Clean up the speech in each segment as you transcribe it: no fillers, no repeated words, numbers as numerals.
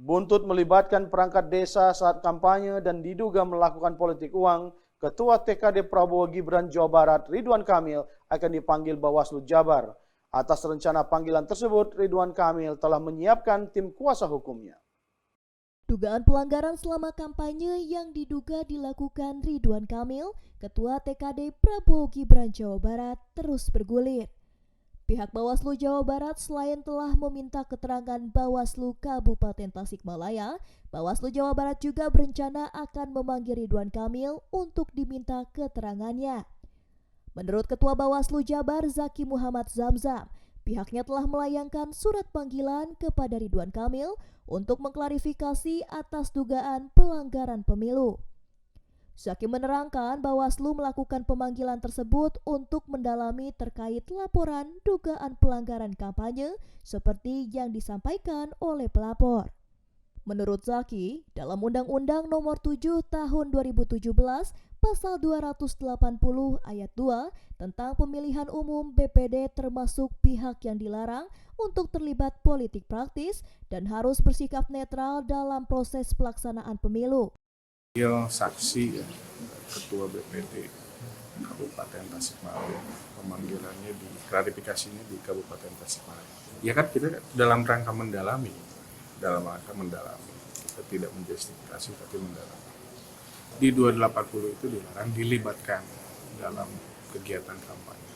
Buntut melibatkan perangkat desa saat kampanye dan diduga melakukan politik uang, Ketua TKD Prabowo Gibran Jawa Barat Ridwan Kamil akan dipanggil Bawaslu Jabar. Atas rencana panggilan tersebut, Ridwan Kamil telah menyiapkan tim kuasa hukumnya. Dugaan pelanggaran selama kampanye yang diduga dilakukan Ridwan Kamil, Ketua TKD Prabowo Gibran Jawa Barat, terus bergulir. Pihak Bawaslu Jawa Barat selain telah meminta keterangan Bawaslu Kabupaten Tasikmalaya, Bawaslu Jawa Barat juga berencana akan memanggil Ridwan Kamil untuk diminta keterangannya. Menurut Ketua Bawaslu Jabar Zaki Muhammad Zamzam, pihaknya telah melayangkan surat panggilan kepada Ridwan Kamil untuk mengklarifikasi atas dugaan pelanggaran pemilu. Zaki menerangkan Bawaslu melakukan pemanggilan tersebut untuk mendalami terkait laporan dugaan pelanggaran kampanye seperti yang disampaikan oleh pelapor. Menurut Zaki, dalam Undang-Undang Nomor 7 Tahun 2017 Pasal 280 Ayat 2 tentang pemilihan umum BPD termasuk pihak yang dilarang untuk terlibat politik praktis dan harus bersikap netral dalam proses pelaksanaan pemilu. Saksi ya, Ketua BPD Kabupaten Tasikmalaya, pemanggilannya klarifikasinya di Kabupaten Tasikmalaya. Ya kan kita dalam rangka mendalami, kita tidak menjustifikasi tapi mendalami. Di 280 itu dilarang dilibatkan dalam kegiatan kampanye.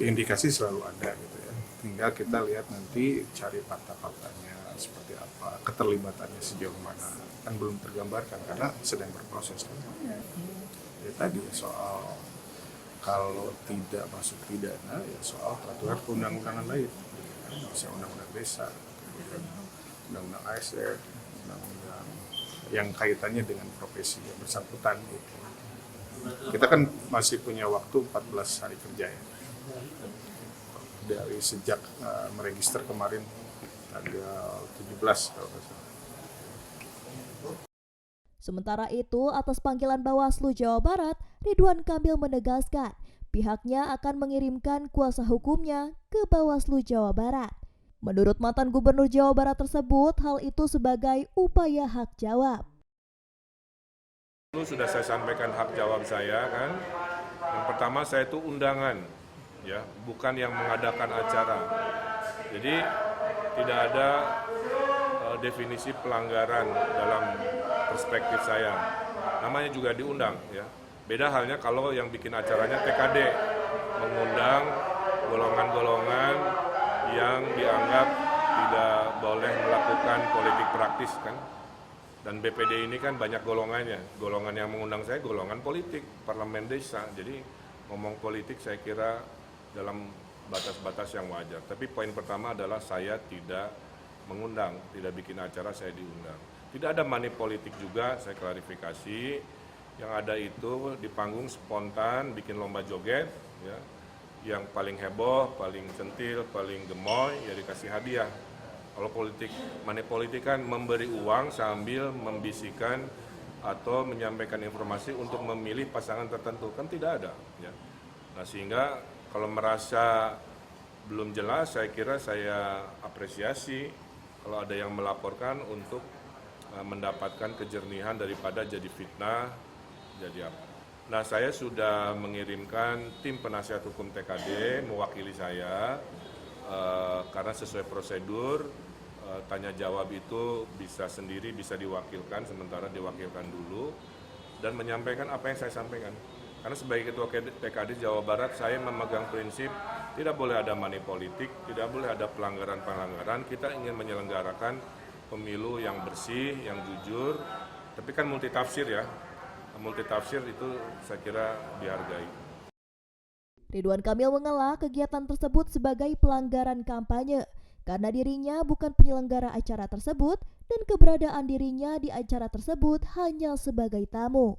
Indikasi selalu ada gitu ya. Tinggal kita lihat nanti cari fakta-faktanya seperti apa, keterlibatannya sejauh mana. Kan belum tergambarkan karena sedang berproses kan. Ya tadi soal kalau tidak masuk pidana ya soal peraturan perundang-undangan lain. Misalnya undang-undang desa, kemudian undang-undang ASN, undang-undang yang kaitannya dengan profesi yang bersangkutan gitu. Kita kan masih punya waktu 14 hari kerja ya. Dari sejak meregister kemarin tanggal 17 kalau tidak salah. Sementara itu, atas panggilan Bawaslu Jawa Barat, Ridwan Kamil menegaskan pihaknya akan mengirimkan kuasa hukumnya ke Bawaslu Jawa Barat. Menurut mantan Gubernur Jawa Barat tersebut, hal itu sebagai upaya hak jawab. Sudah saya sampaikan hak jawab saya kan. Yang pertama saya itu undangan, ya, bukan yang mengadakan acara. Jadi tidak ada definisi pelanggaran dalam perspektif saya. Namanya juga diundang, ya. Beda halnya kalau yang bikin acaranya TKD, mengundang golongan-golongan yang dianggap tidak boleh melakukan politik praktis kan. Dan BPD ini kan banyak golongannya. Golongan yang mengundang saya golongan politik, parlemen desa. Jadi ngomong politik saya kira dalam batas-batas yang wajar. Tapi poin pertama adalah saya tidak mengundang, tidak bikin acara, saya diundang. Tidak ada money politik juga, saya klarifikasi. Yang ada itu di panggung spontan, bikin lomba joget, ya. Yang paling heboh, paling centil, paling gemoy, ya dikasih hadiah. Kalau politik, money politik kan memberi uang sambil membisikkan atau menyampaikan informasi untuk memilih pasangan tertentu, kan tidak ada. Ya. Nah sehingga kalau merasa belum jelas, saya kira saya apresiasi kalau ada yang melaporkan untuk mendapatkan kejernihan daripada jadi fitnah, jadi apa. Nah saya sudah mengirimkan tim penasihat hukum TKD mewakili saya karena sesuai prosedur tanya jawab itu bisa sendiri, bisa diwakilkan, sementara diwakilkan dulu dan menyampaikan apa yang saya sampaikan. Karena sebagai Ketua TKD Jawa Barat saya memegang prinsip tidak boleh ada money politik, tidak boleh ada pelanggaran-pelanggaran. Kita ingin menyelenggarakan pemilu yang bersih, yang jujur, tapi kan multitafsir ya. Multitafsir itu saya kira dihargai. Ridwan Kamil mengelak kegiatan tersebut sebagai pelanggaran kampanye karena dirinya bukan penyelenggara acara tersebut dan keberadaan dirinya di acara tersebut hanya sebagai tamu.